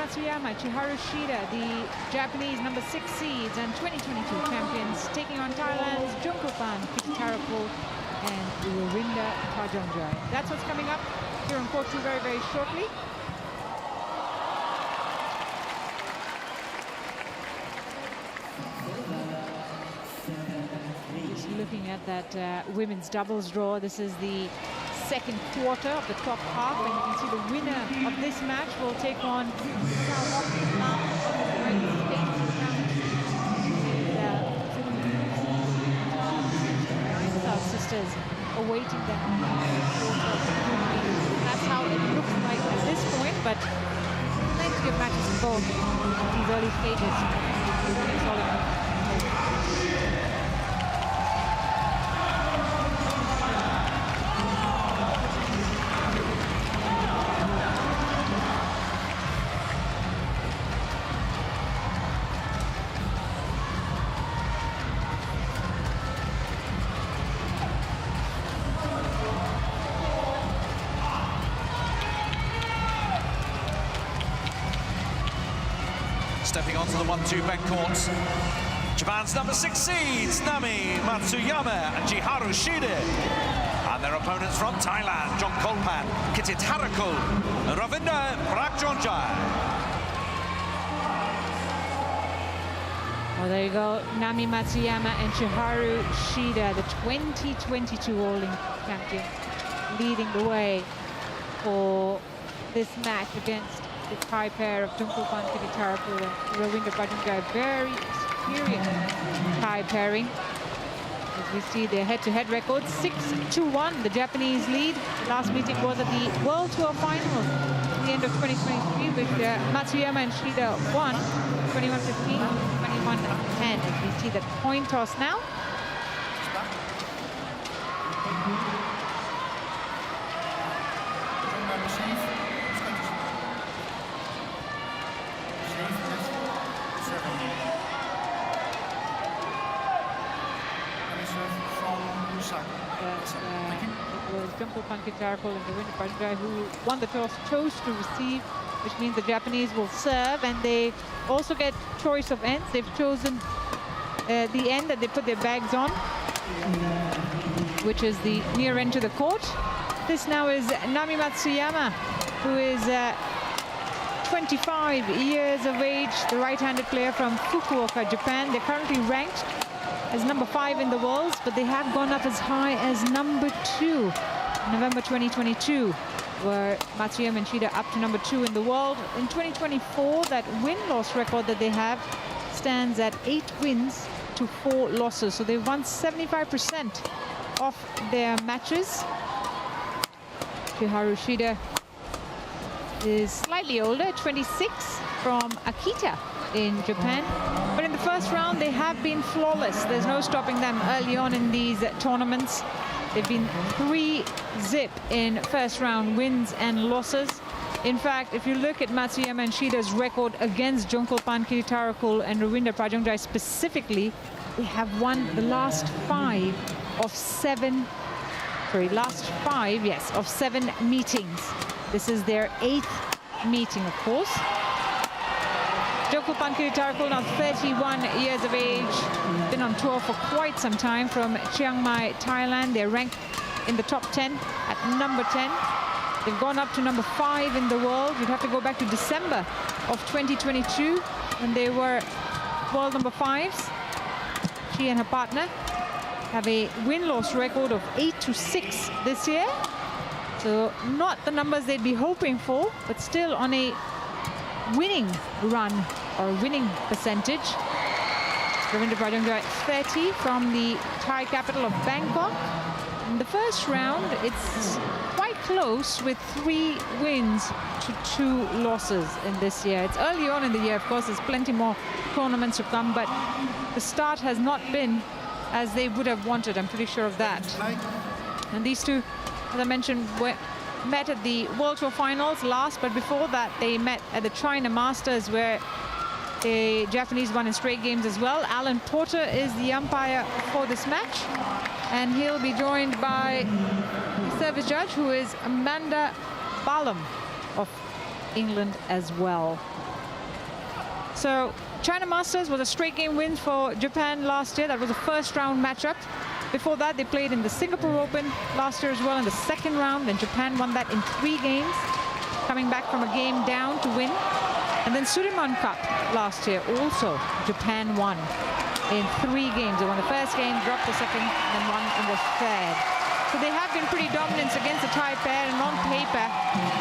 Matsuyama, Chiharu Shida, the Japanese number 6 seeds and 2022 champions, taking on Thailand's Jungkookpan, Kititharakul, and Prajongjai. That's what's coming up here on court 2 very, very shortly. Just looking at that women's doubles draw. This is the second quarter of the top half, and you can see the winner of this match will take on South sisters awaiting them. That's how it looks like at this point, but plenty of matches involved in these early stages. Stepping onto the 1-2 back court, Japan's number 6 seeds, Nami Matsuyama and Chiharu Shida. And their opponents from Thailand, Jungkookpan, Kititharakul, and Prajongjai. Well, there you go, Nami Matsuyama and Chiharu Shida, the 2022 All-England champion, leading the way for this match against the Thai pair of Jungkookpan, Kititharakul and Prajongjai. Very experienced Thai pairing. As we see their head-to-head records, 6-1, the Japanese lead. The last meeting was at the World Tour final at the end of 2023, which Matsuyama and Shida won 21-15, 21-10. As we see the coin toss now. It was Jungkookpan, Kititharakul and Prajongjai who won the toss, chose to receive, which means the Japanese will serve, and they also get choice of ends. They've chosen the end that they put their bags on, which is the near end to the court. This now is Nami Matsuyama, who is 25 years of age, the right-handed player from Fukuoka, Japan. They're currently ranked as number 5 in the world, but they have gone up as high as number 2 in November 2022, where Matsuyama and Shida up to number 2 in the world. In 2024, that win-loss record that they have stands at 8 wins to 4 losses. So they've won 75% of their matches. Chiharu Shida is slightly older, 26, from Akita in Japan. But in the first round, they have been flawless. There's no stopping them early on in these tournaments. They've been 3-0 in first round wins and losses. In fact, if you look at Matsuyama and Shida's record against Jungkookpan, Kititharakul and Prajongjai specifically, they have won the last 5 of 7 meetings. This is their 8th meeting, of course. Jungkookpan, Kititharakul, now 31 years of age, been on tour for quite some time from Chiang Mai, Thailand. They're ranked in the top 10 at number 10. They've gone up to number 5 in the world. You'd have to go back to December of 2022 when they were world number 5s. She and her partner have a win-loss record of 8-6 this year. So not the numbers they'd be hoping for, but still on a winning run or winning percentage. Prajongjai 30 from the Thai capital of Bangkok. In the first round, it's quite close with 3 wins to 2 losses in this year. It's early on in the year, of course, there's plenty more tournaments to come, but the start has not been as they would have wanted. I'm pretty sure of that. And these two, as I mentioned, met at the World Tour finals last, but before that they met at the China Masters, where the Japanese won in straight games as well. Alan Porter is the umpire for this match, and he'll be joined by the service judge, who is Amanda Ballum of England as well. So China Masters was a straight game win for Japan last year. That was a first round matchup. Before that, they played in the Singapore Open last year as well in the second round. And Japan won that in 3 games, coming back from a game down to win. And then Sudirman Cup last year, also Japan won in 3 games. They won the first game, dropped the second, and then won in the third. So they have been pretty dominant against the Thai pair, and on paper,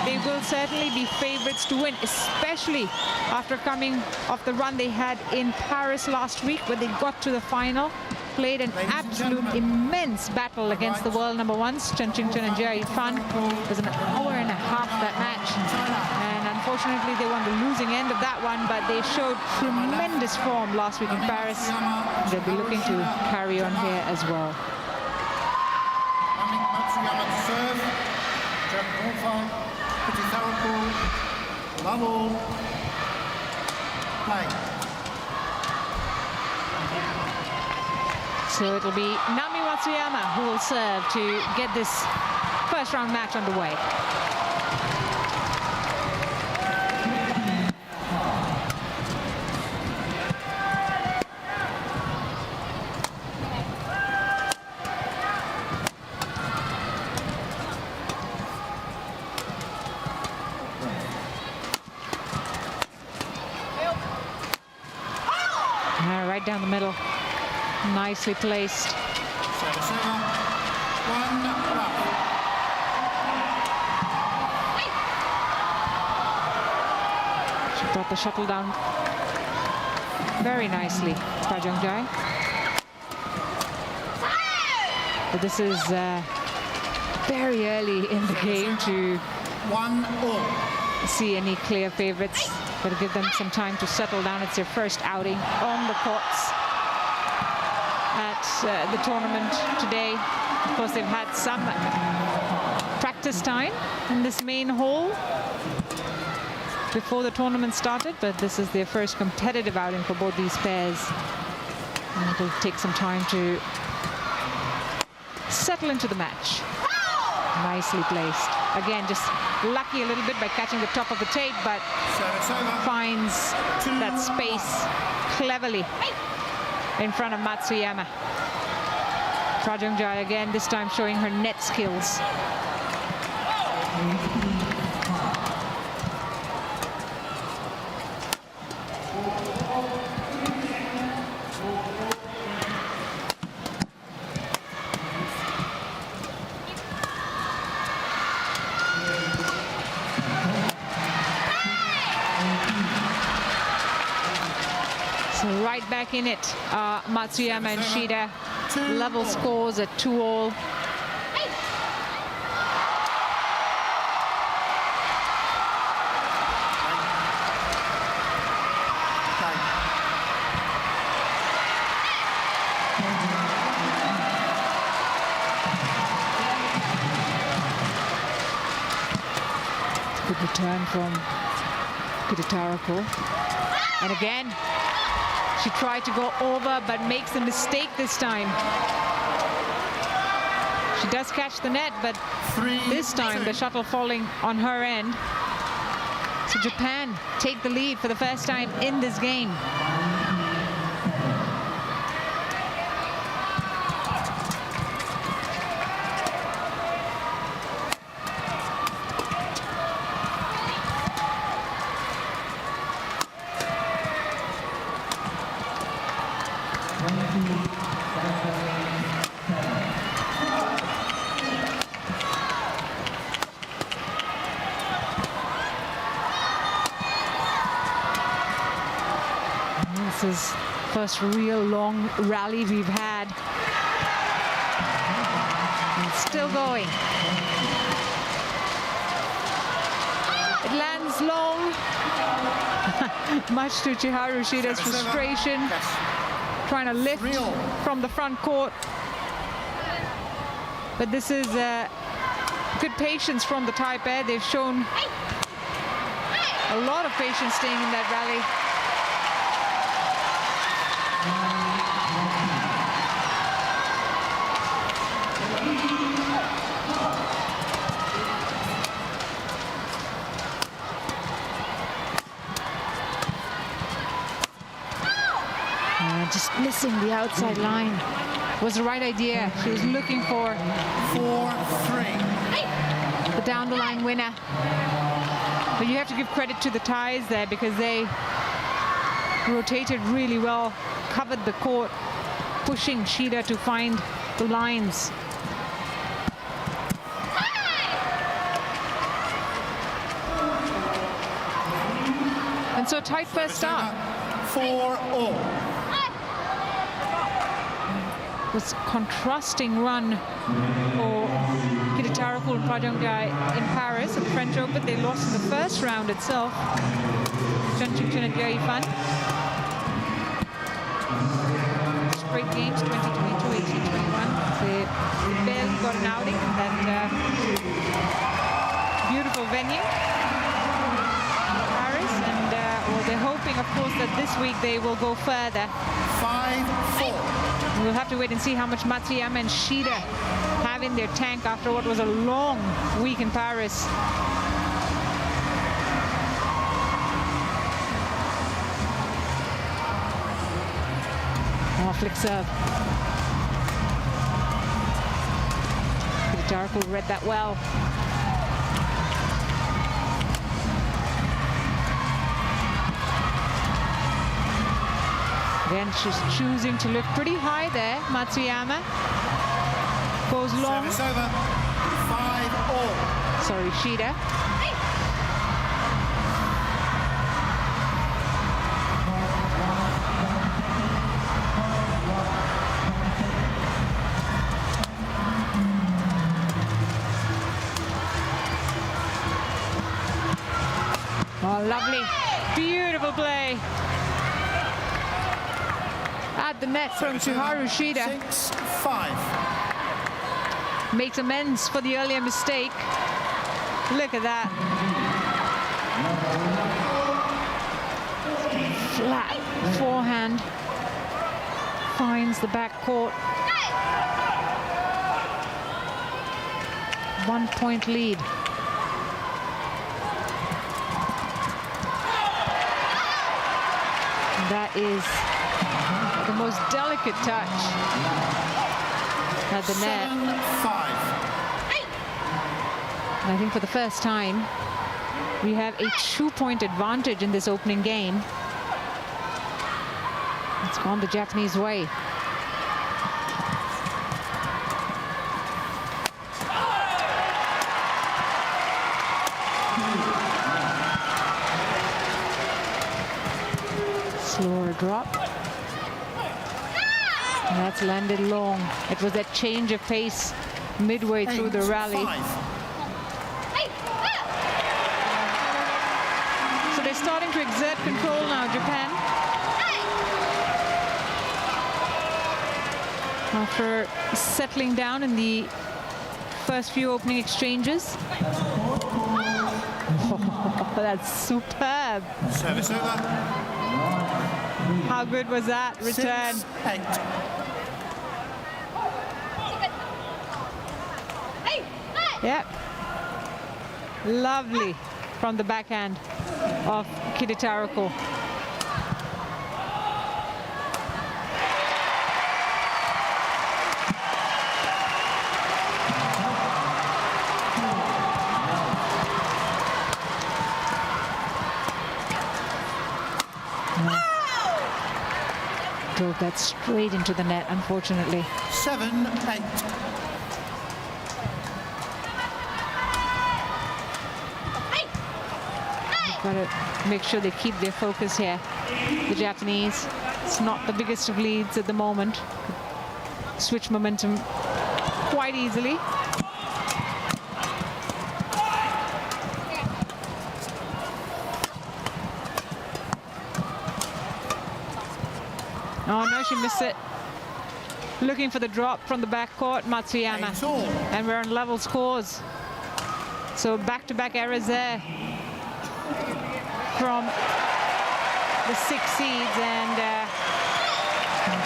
they will certainly be favorites to win, especially after coming off the run they had in Paris last week, where they got to the final, played an absolute immense battle against the world number ones, Chen Qingchen and Jia Yifan. It was an hour and a half, that match. And unfortunately, they won the losing end of that one, but they showed tremendous form last week in Paris. They'll be looking to carry on here as well. Matsuyama to serve. Kititharakul, level, play. So it'll be Nami Matsuyama who will serve to get this first round match underway. Right down the middle. Nicely placed. She brought the shuttle down very nicely, Prajongjai. But this is very early in the game to see any clear favorites. Got to give them some time to settle down. It's their first outing on the courts at the tournament today. Of course, they've had some practice time in this main hall before the tournament started, but this is their first competitive outing for both these pairs. And it'll take some time to settle into the match. Nicely placed. Again, just lucky a little bit by catching the top of the tape, but finds that space cleverly in front of Matsuyama. Prajongjai again, this time showing her net skills. Right back in it, Matsuyama and Shida. Level scores at 2-all. Good return from Kititharakul. And again, she tried to go over, but makes a mistake this time. She does catch the net, but this time the shuttle falling on her end. So Japan take the lead for the first time in this game. This is first real long rally we've had. And still going. It lands long. Much to Chiharu Shida's frustration. Trying to lift from the front court. But this is good patience from the Thai pair. They've shown a lot of patience staying in that rally. just missing the outside line. Was the right idea. She was looking for 4-3. the down the line winner. But you have to give credit to the Thais there because they rotated really well, covered the court, pushing Shida to find the lines. And so tight first start. 4-all. Was contrasting run for Kititharakul and Prajongjai in Paris at the French Open. They lost in the first round itself. Straight games, 2022, 18-21. They barely got an outing in that beautiful venue, Paris. And well, they're hoping, of course, that this week they will go further. 5-4. We'll have to wait and see how much Matsuyama and Shida have in their tank after what was a long week in Paris. Oh, flick serve. Kititharakul read that well. Again, she's choosing to look pretty high there. Matsuyama goes long. Service over. 5-all. Sorry, Shida. Oh, lovely. Beautiful play. At the net from Chiharu Shida. 6-5. Makes amends for the earlier mistake. Look at that. Flat forehand. Finds the back court. 1 point lead. That is the most delicate touch at the net. 7-5. And I think for the first time, we have a 2-point advantage in this opening game. It's gone the Japanese way. Slower drop. And that's landed long. It was that change of pace midway through the rally. 8-5. So they're starting to exert control now, Japan. After settling down in the first few opening exchanges. Oh, that's superb. Service over. How good was that return? 6-8. Yep. Lovely from the backhand of Kititharakul. Drove that straight into the net, unfortunately. 7-8. Got to make sure they keep their focus here. The Japanese, it's not the biggest of leads at the moment. Switch momentum quite easily. Oh no, she missed it. Looking for the drop from the backcourt, Matsuyama. 8-all. And we're on level scores. So back-to-back errors there from the 6 seeds, and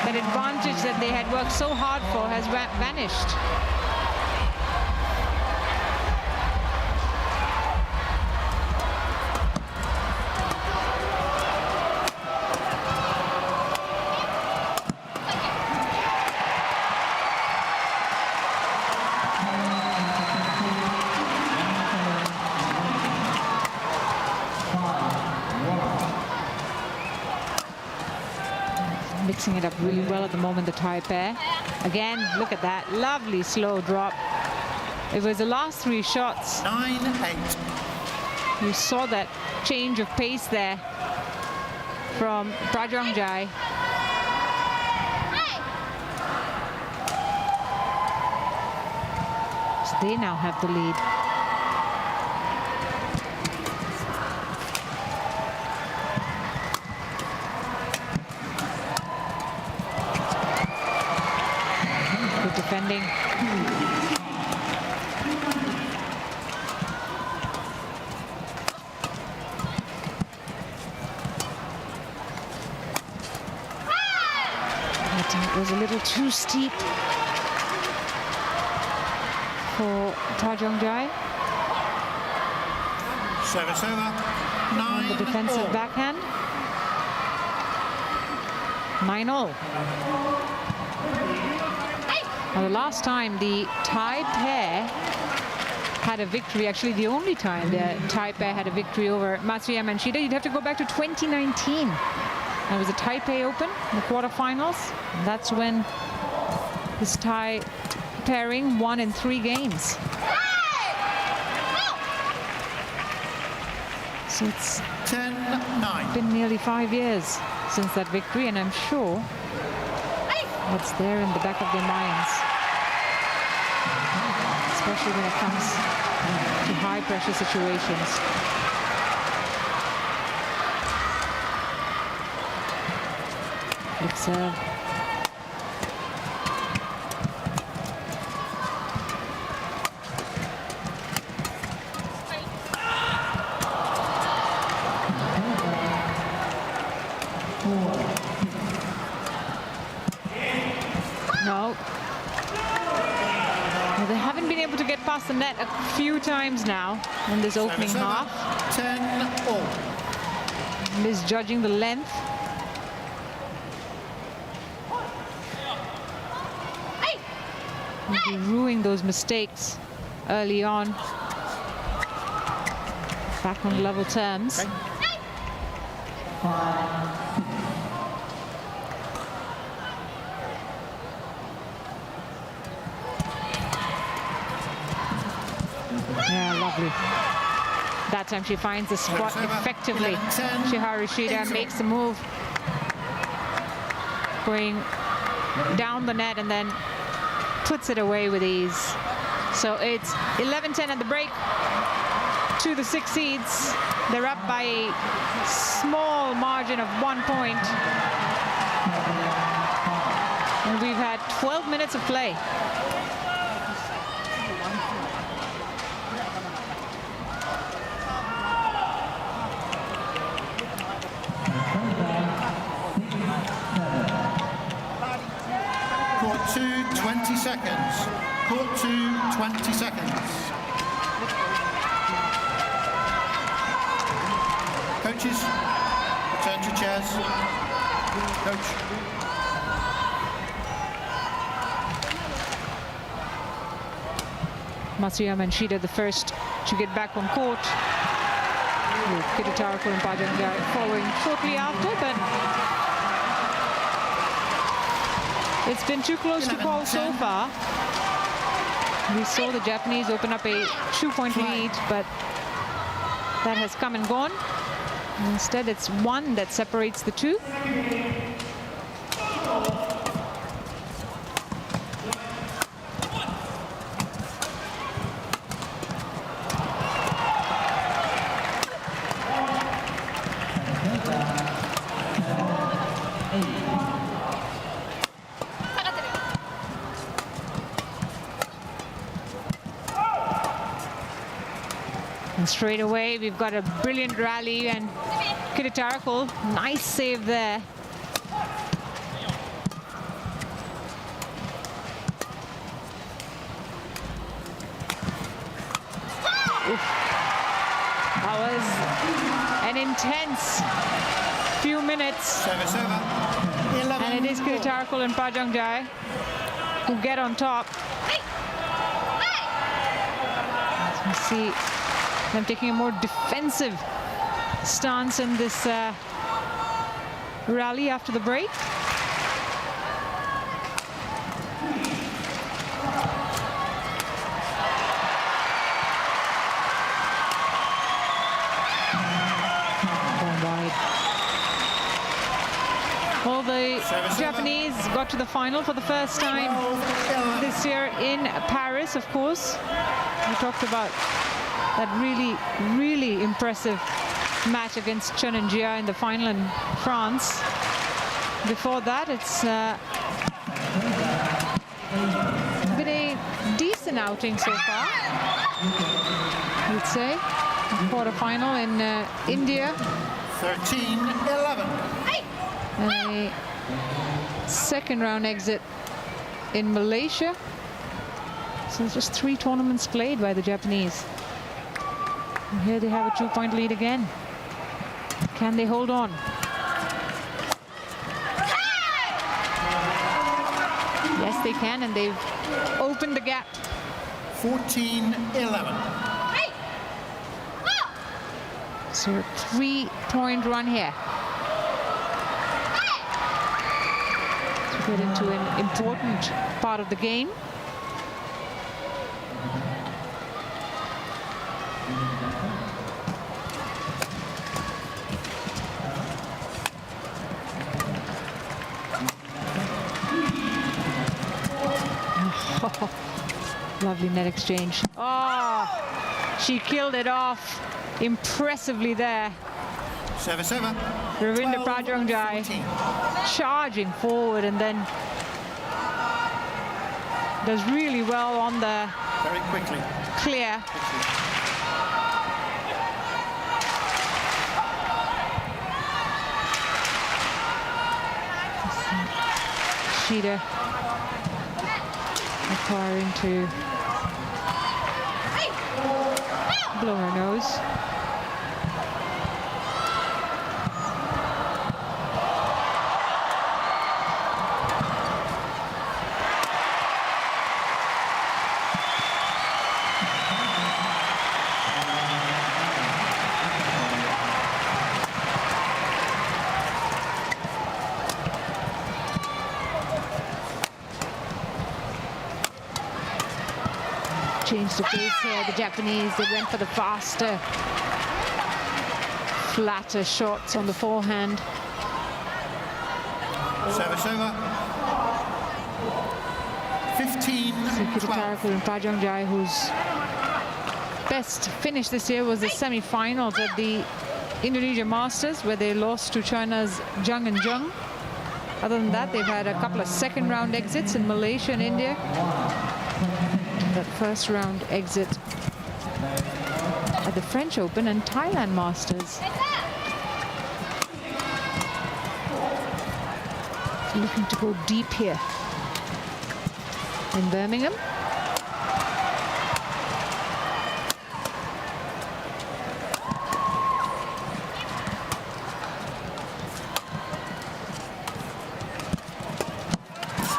that advantage that they had worked so hard for has vanished. Mixing it up really well at the moment, the Thai pair. Again, look at that. Lovely slow drop. It was the last 3 shots. 9-8. You saw that change of pace there from Prajongjai. So they now have the lead. Good defending. It was a little too steep for Prajongjai. Service over. On the defensive 9-all. backhand. 9-all. Now, the last time the Thai pair had a victory, actually the only time the Thai pair had a victory over Matsuyama and Shida, you'd have to go back to 2019. It was a Taipei Open in the quarterfinals. And that's when this Thai pairing won in 3 games. So it's 10-9. been nearly 5 years since that victory, and I'm sure what's there in the back of their minds, especially when it comes to high pressure situations. Good serve. No. Well, they haven't been able to get past the net a few times now in this opening Service over. half. 10-all. Misjudging the length. Maybe ruining those mistakes early on. Back on level terms. Okay. Yeah, lovely. That time she finds the spot Service over. effectively. 11-10. Chiharu Shida makes the move, going down the net and then puts it away with ease. So it's 11-10 at the break to the 6 seeds. They're up by a small margin of 1 point. And we've had 12 minutes of play. Court 2, 20 seconds. Court 2, 20 seconds. Coaches, return to chairs. Coach. Matsuyama and Shida the first to get back on court. With Kititharakul and Prajongjai following shortly after, but it's been too close to call so far. We saw the Japanese open up a 2-point lead, but that has come and gone. Instead, it's 1 that separates the 2. And straight away, we've got a brilliant rally, and Kititharakul, nice save there. Oof. That was an intense few minutes. Service over. 11. And it is Kititharakul and Prajongjai who get on top. As we see them taking a more defensive stance in this rally after the break. Well, the Japanese got to the final for the first time this year in Paris, of course. We talked about that really impressive match against Chen and Jia in the final in France. Before that, it's been a decent outing so far, you'd say. Quarter-final in India. 13-11. And a second round exit in Malaysia. So it's just 3 tournaments played by the Japanese. And here they have a 2-point lead again. Can they hold on? Yes, they can, and they've opened the gap. 14-11. So a 3-point run here. To get into an important part of the game. Lovely net exchange. Oh, she killed it off impressively there. Serve-serve. Ravinda Prajongjai charging forward and then does really well on the very quickly clear. Shida acquiring to blow her nose. Changed the pace here, the Japanese. They went for the faster, flatter shots on the forehand. Serve-serve. 15-12. Kititharakul and Prajongjai, whose best finish this year was the semi-finals at the Indonesia Masters, where they lost to China's Zhang and Zheng. Other than that, they've had a couple of second-round exits in Malaysia and India. That first round exit at the French Open and Thailand Masters. Looking to go deep here in Birmingham.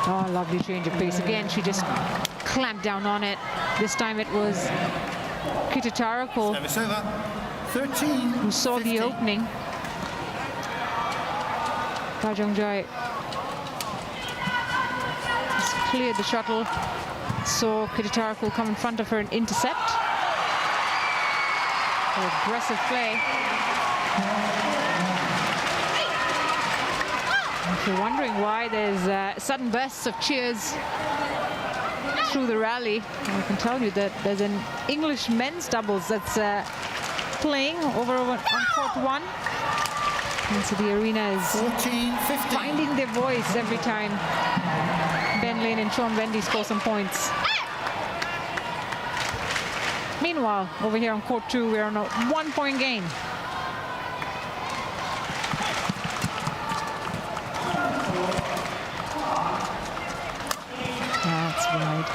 Oh, lovely change of pace again. She just clamped down on it. This time it was Kititharakul who saw the opening. Prajongjai just cleared the shuttle, saw Kititharakul come in front of her and intercept. Aggressive play. If you're wondering why there's sudden bursts of cheers through the rally, I can tell you that there's an English men's doubles that's playing over on court 1. And so the arena is 14-15. finding their voice every time Ben Lane and Sean Wendy score some points. Meanwhile, over here on court 2, we're on a 1-point game. That's wide.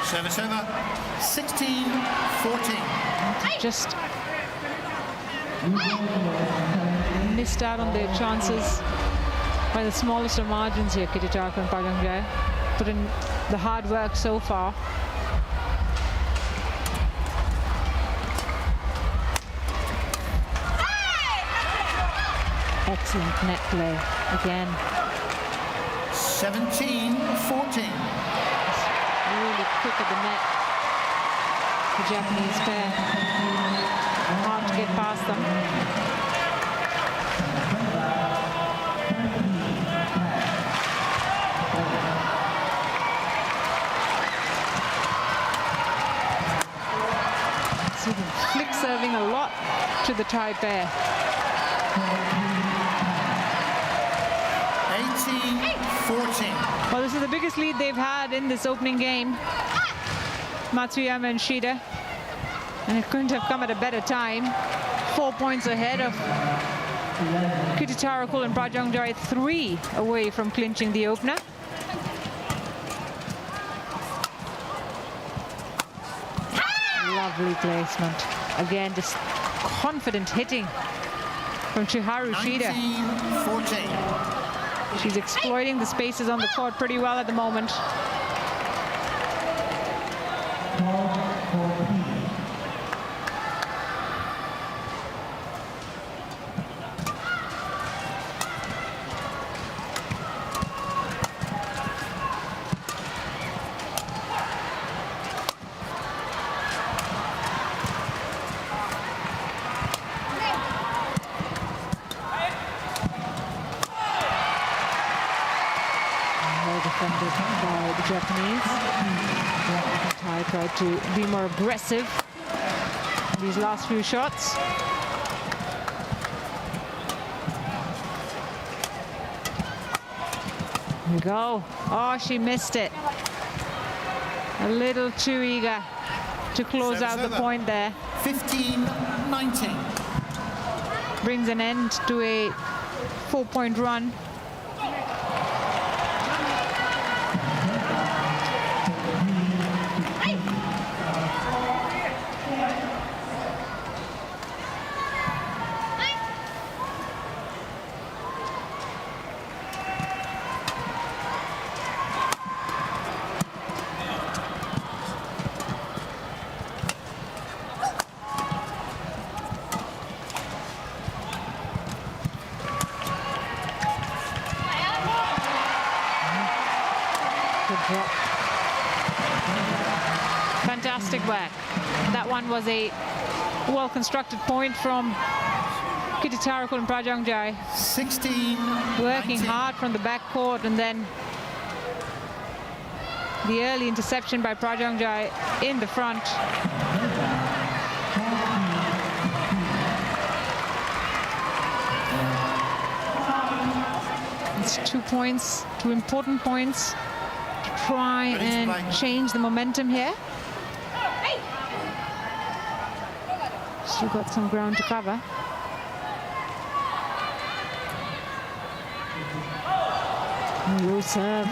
Serve-serve. 16-14. Just missed out on their chances by the smallest of margins here, Kititharakul and Prajongjai. Put in the hard work so far. Excellent net play again. 17-14. Really quick at the net. The Japanese pair. Hard to get past them. So flick serving a lot to the Thai pair. 18-14. Well, this is the biggest lead they've had in this opening game. Matsuyama and Shida. And it couldn't have come at a better time. 4 points ahead of Kititharakul and Prajongjai, 3 away from clinching the opener. Lovely placement. Again, just confident hitting from Chiharu Shida. 19-14. She's exploiting the spaces on the court pretty well at the moment. Defended by the Japanese. Thai tried to be more aggressive in these last few shots. Here we go. Oh, she missed it. A little too eager to close out the point there. 15-19. Brings an end to a 4-point run. Fantastic work. That one was a well-constructed point from Kititharakul and Prajongjai. 16. Working hard from the backcourt, and then the early interception by Prajongjai in the front. It's 2 points, 2 important points to try and change the momentum here. Still got some ground to cover. Low serve.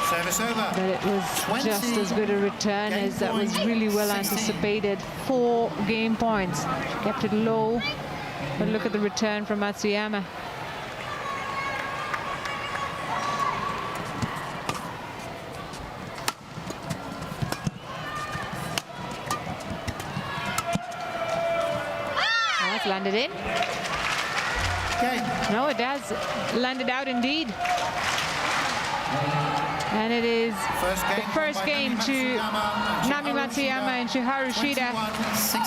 Service over. But it was just as good a return as that was really well anticipated. 4 game points. She kept it low. But look at the return from Matsuyama. That's landed in. Okay. No, it has landed out indeed. And it is the first game to Nami Matsuyama and Chiharu Shida.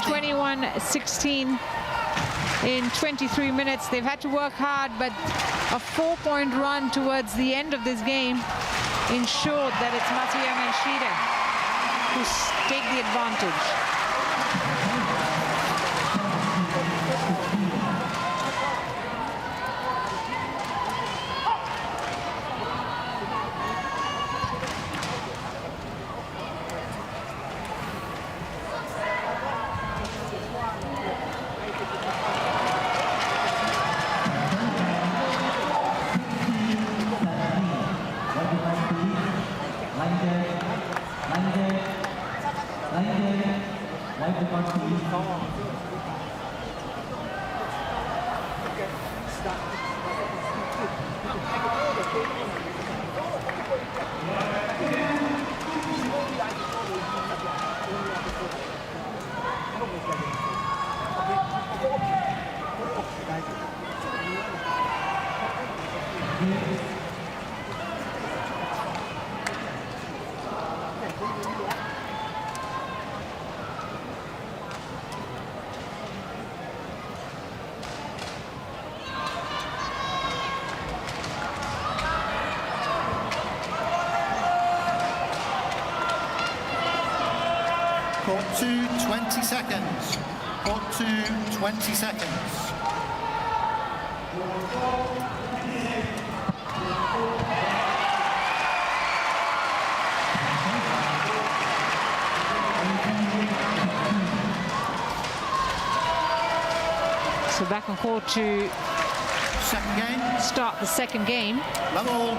21-16 in 23 minutes. They've had to work hard, but a 4-point run towards the end of this game ensured that it's Matsuyama and Shida who take the advantage. to 20 seconds. Court to 20 seconds. So back on court to Second game. start the second game. Level.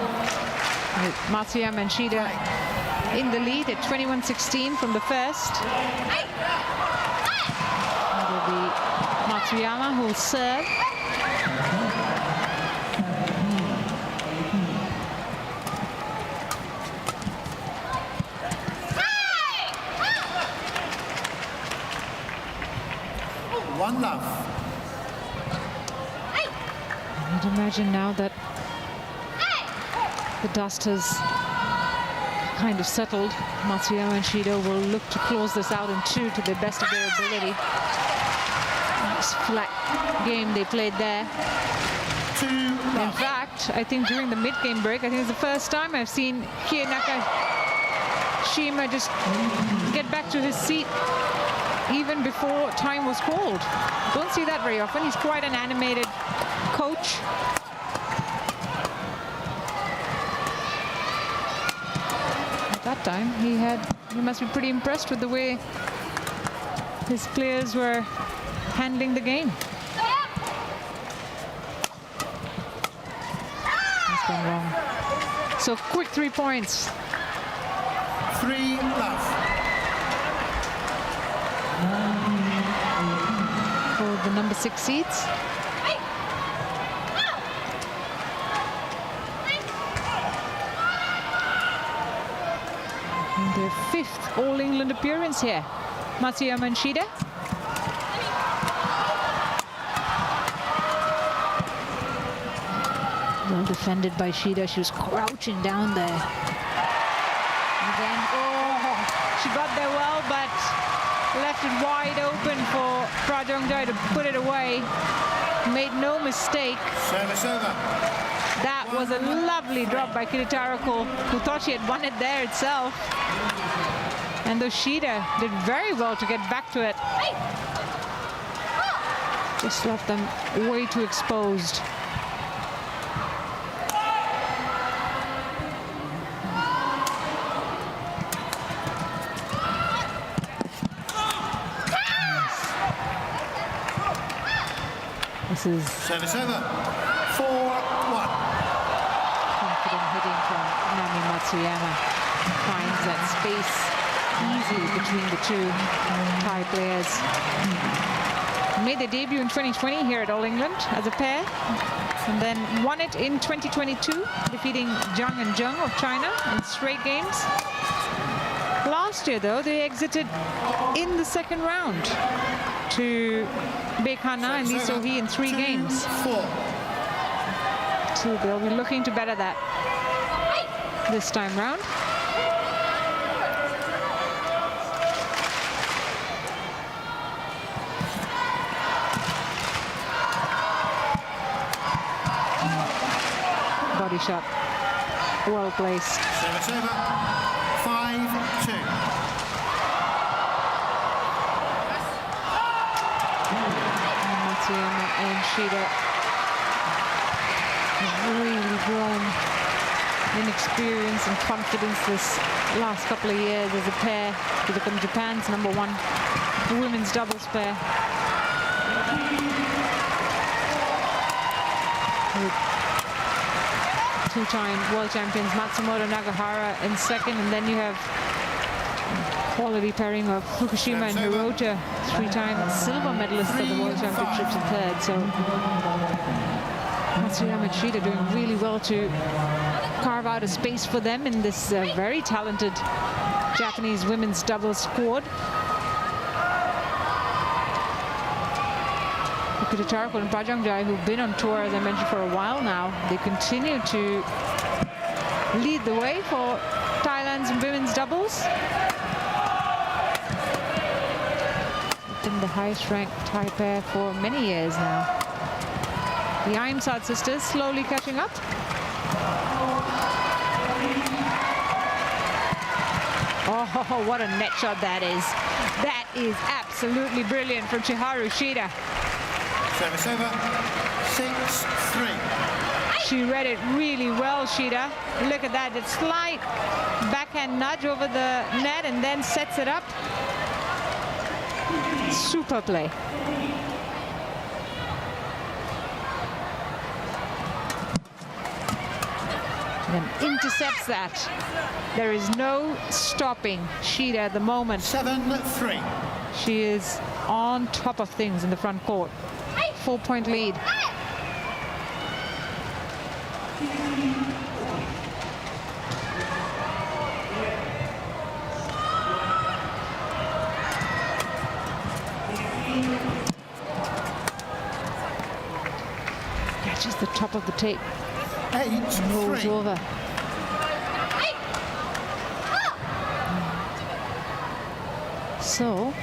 With Matsuyama and Shida in the lead at 21-16 from the first. It'll be Matsuyama who will serve. One love. I'd imagine now that the dust has kind of settled, Matsuyama and Shida will look to close this out in two to the best of their ability. Nice flat game they played there. In fact, I think during the mid-game break, I think it's the first time I've seen Kie Nakashima just get back to his seat even before time was called. Don't see that very often. He's quite an animated coach. At that time, he must be pretty impressed with the way his players were handling the game. That's gone wrong. So quick 3 points. 3 love. For the number 6 seeds. And their 5th All-England appearance here. Matsuyama and Shida. Well defended by Shida. She was crouching down there. And then, oh, she got there well, but left it wide open for Prajongjai to put it away. Made no mistake. Service over. That was a lovely drop by Kititharakul, who thought she had won it there itself. And though Shida did very well to get back to it, just left them way too exposed. This is Service over. 4-1. confident hitting from Nami Matsuyama. Finds that space easily between the two Thai players. Made their debut in 2020 here at All England as a pair, and then won it in 2022, defeating Zhang and Zheng of China in straight games. Last year, though, they exited in the second round to Bekhana and Lee So-hee in 3 games. 4. So they'll be looking to better that this time round. Body shot, well placed. Service over. 5-2. Matsuyama and Shida have really grown in experience and confidence this last couple of years as a pair to become Japan's #1 women's doubles pair. With 2-time world champions Matsumoto Nagahara in second, and then you have quality pairing of Fukushima and Hirota, 3-time silver medalists at the World Championships in third. So Matsuyama and Shida doing really well to carve out a space for them in this very talented Japanese women's doubles squad. Kititharakul and Prajongjai, who've been on tour, as I mentioned, for a while now, they continue to lead the way for Thailand's women's doubles. Been the highest-ranked Thai pair for many years now. The Imsad sisters slowly catching up. Oh, what a net shot that is. That is absolutely brilliant from Chiharu Shida. Service over, 6-3. She read it really well, Shida. Look at that, it's slight backhand nudge over the net and then sets it up. Super play. And intercepts that. There is no stopping Shida at the moment. 7-3. She is on top of things in the front court. 4-point lead. Catches the top of the tape. 8-3. Rolls over. So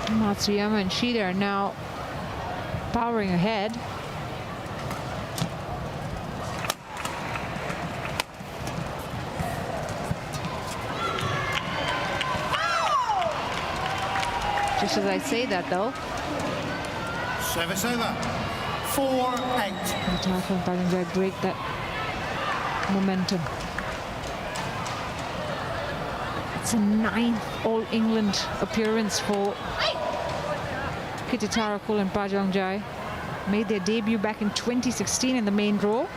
Matsuyama and Shida are now powering ahead. Just as I say that, though, Service over, 4-8. Kititharakul and Prajongjai break that momentum. It's a 9th All-England appearance for Kititharakul and Prajongjai. Made their debut back in 2016 in the main draw.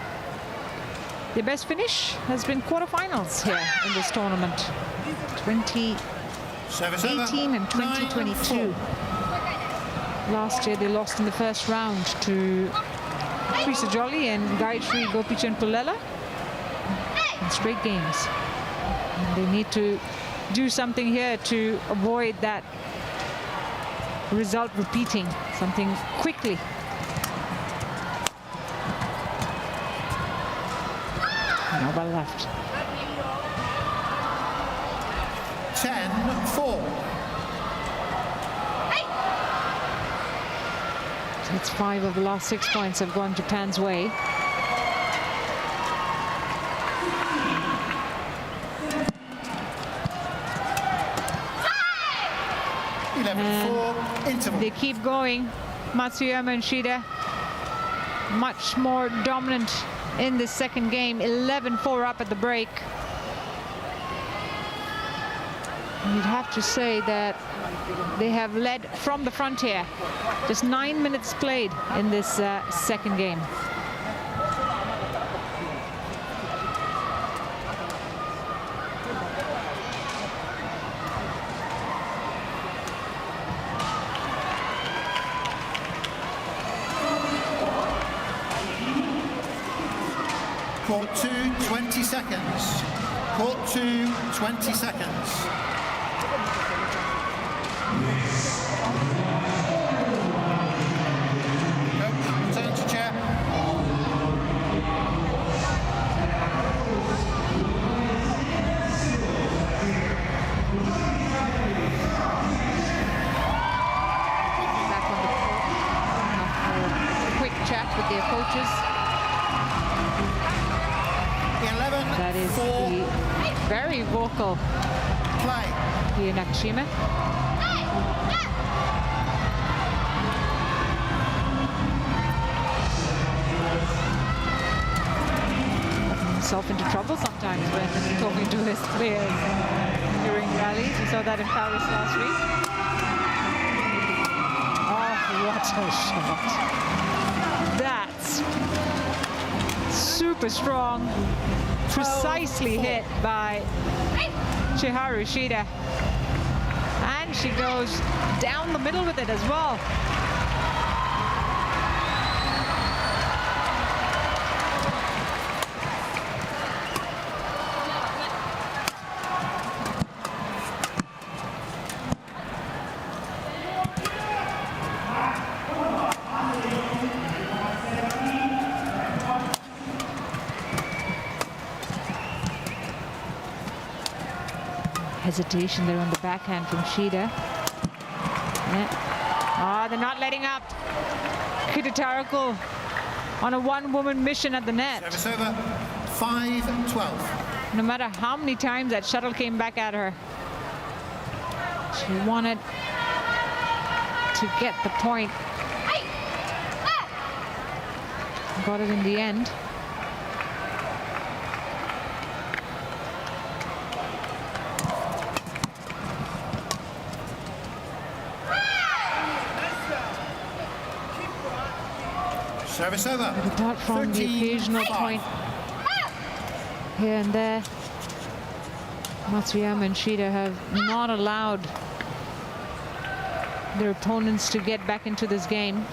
Their best finish has been quarterfinals here in this tournament. 2018 and 2022. Last year they lost in the first round to Trisa Jolly and Gayatri Gopichan Pullela in straight games. And they need to do something here to avoid that result repeating, something quickly. Nova left. 10-4. It's 5 of the last 6 points have gone Japan's way. Interval. They keep going. Matsuyama and Shida much more dominant in the second game. 11-4 up at the break. You'd have to say that they have led from the front here. Just 9 minutes played in this second game. Court 2, 20 seconds. Court 2, 20 seconds. Return to chair. Back on the court. After a quick chat with their coaches. 11, That is 4, the very vocal play. here Nakashima. Himself into trouble sometimes when talking to his players during rallies. We saw that in Paris last week. Oh, what a shot. That's super strong, precisely hit by Chiharu Shida. And she goes down the middle with it as well. Hesitation there on the backhand from Shida. Yeah. They're not letting up. Kititharakul on a one-woman mission at the net. Service over, 5-12. No matter how many times that shuttle came back at her. She wanted to get the point. Got it in the end. Service over. Apart from the occasional point here and there, Matsuyama and Shida have not allowed their opponents to get back into this game.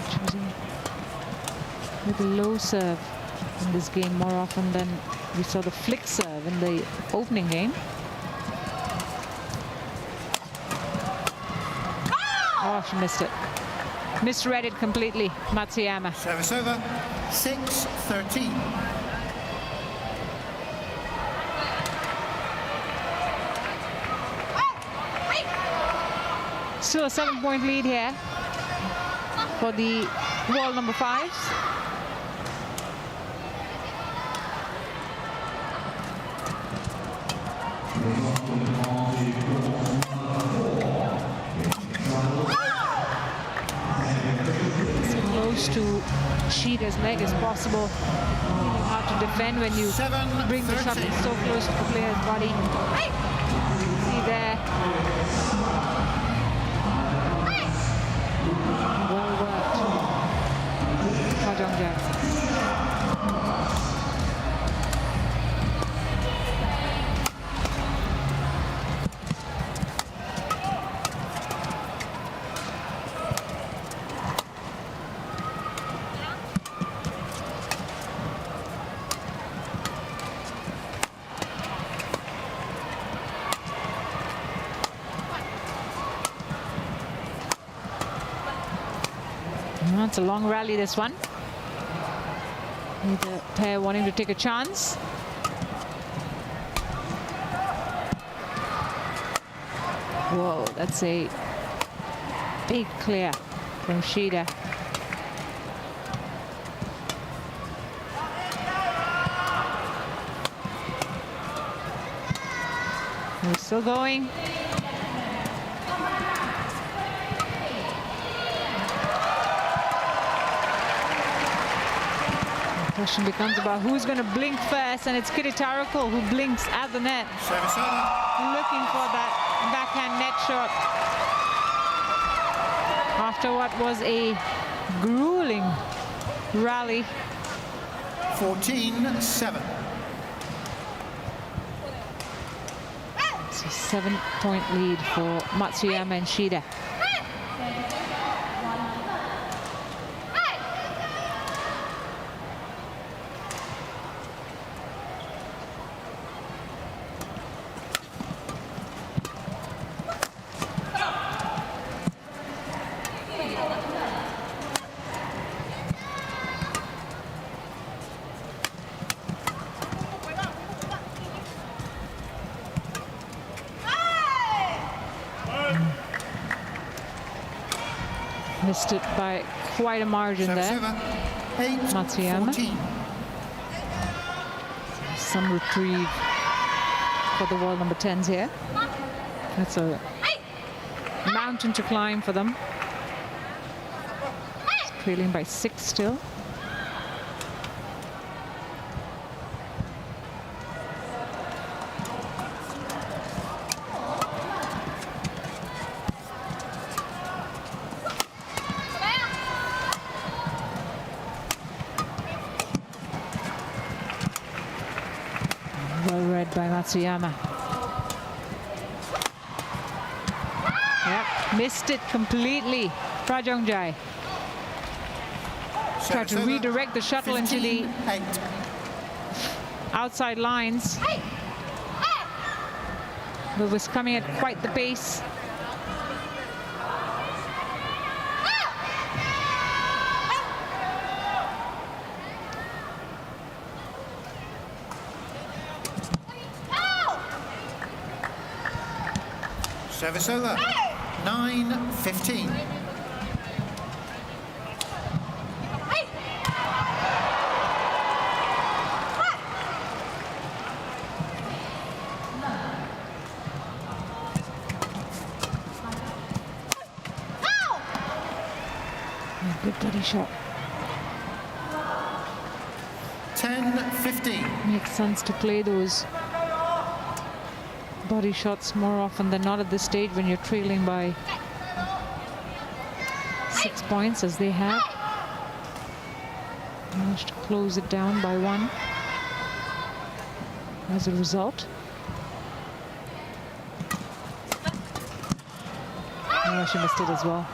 Choosing with a low serve in this game more often than we saw the flick serve in the opening game. Oh, she missed it. Misread it completely, Matsuyama. Service over. 6-13. Still a 7-point lead here for the world number 5s. To Shida's leg as possible. Hard to defend when you bring the shuttle so close to the player's body. See there. Well worked. Prajongjai. It's a long rally, this one. Neither pair wanting to take a chance. Whoa, that's a big clear from Shida. We're still going. The question becomes about who's going to blink first, and it's Kititharakul who blinks at the net. Service over. Looking for that backhand net shot after what was a grueling rally. 14-7. It's a 7-point lead for Matsuyama and Shida. Missed it by quite a margin there. Matsuyama. Some reprieve for the world number 10s here. That's a mountain to climb for them. It's trailing by 6 still. Well read by Matsuyama. Yep, missed it completely. Prajongjai tried to redirect the shuttle into the outside lines, but was coming at quite the pace. Service over. 9-15. Good body shot. 10-15. Makes sense to play those body shots more often than not at this stage when you're trailing by 6 points, as they have. Managed to close it down by 1 as a result. Oh, she missed it as well.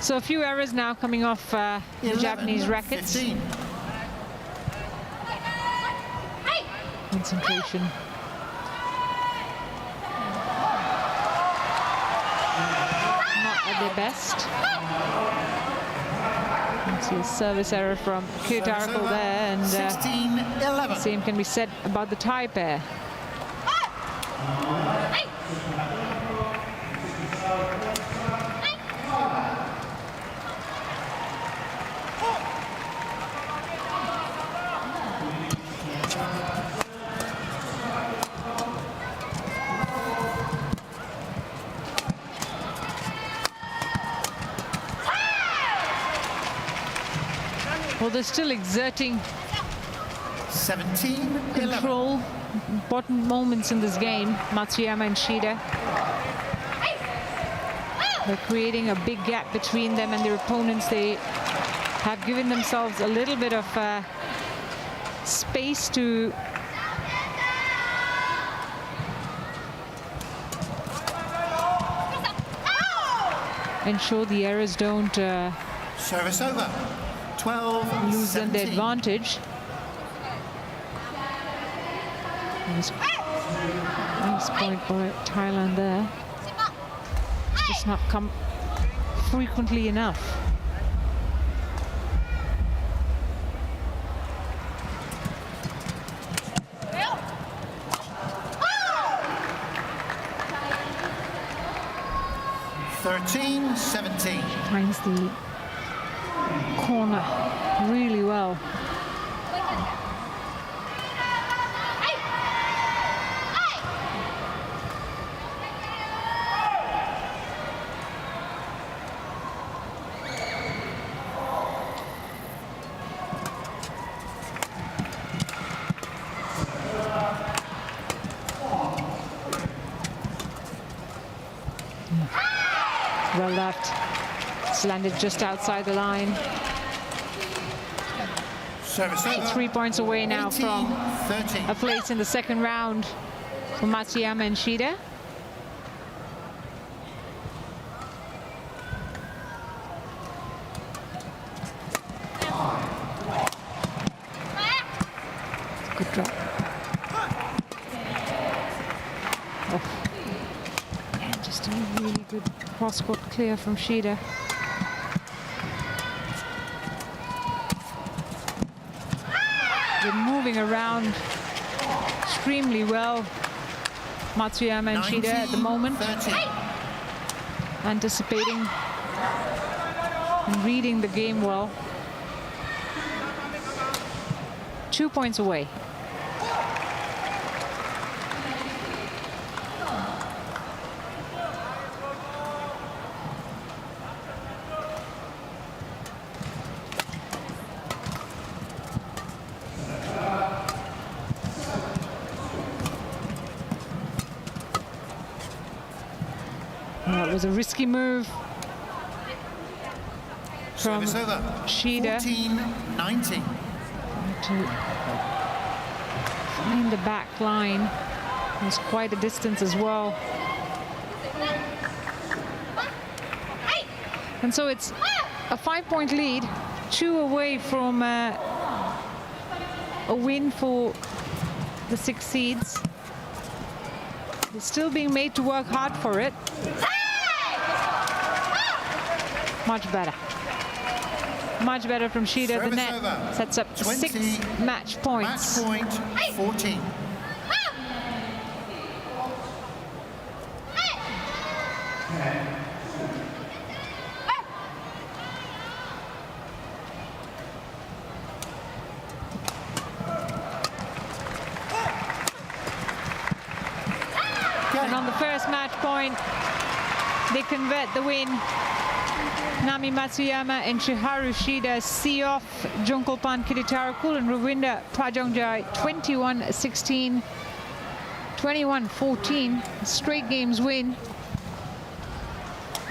So a few errors now coming off the Japanese rackets. 15. Concentration. Not at their best. You see a service error from Kititharakul there, and 16-11. same can be said about the Thai pair. Well, they're still exerting 17-11. control. Important moments in this game, Matsuyama and Shida. They're creating a big gap between them and their opponents. They have given themselves a little bit of space to ensure the errors don't Service over. 12-17. loosen the advantage. Nice point by Thailand there. It's just not come frequently enough. Thirteen, 17. Finds the corner really well. Well left. It's landed just outside the line. Service over. 3 points away now from 18-13. a place in the second round for Matsuyama and Shida. Good drop. Oh. Yeah, just a really good cross-court clear from Shida. They're moving around extremely well, Matsuyama and Shida at the moment. 19-13. Anticipating and reading the game well. 2 points away. That was a risky move from Service over. Shida 14-19. to find the back line. It was quite a distance as well. And so it's a 5-point lead, 2 away from a win for the 6 seeds. They're still being made to work hard for it. Much better. Much better from Shida. The Service net over. sets up 20, 6 match points. Match point 14. And on the first match point, they convert the win Nami Matsuyama and Chiharu Shida see off Jongkolpan Kititharakul and Ravinda Prajongjai 21-16, 21-14. Straight games win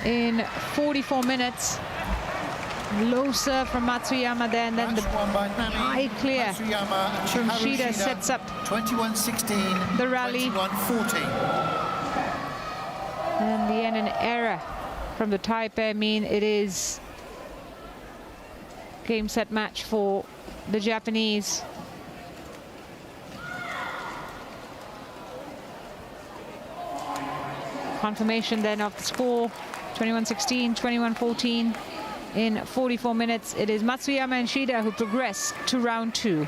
in 44 minutes. Low serve from Matsuyama there, and then the high clear from Shida sets up 21-16, the rally. 21-14. And the end, an error from the Thai pair mean it is game set match for the Japanese. Confirmation then of the score, 21-16, 21-14. In 44 minutes, it is Matsuyama and Shida who progress to round 2.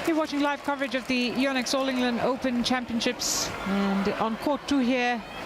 You're watching live coverage of the YONEX All England Open Championships, and on court 2 here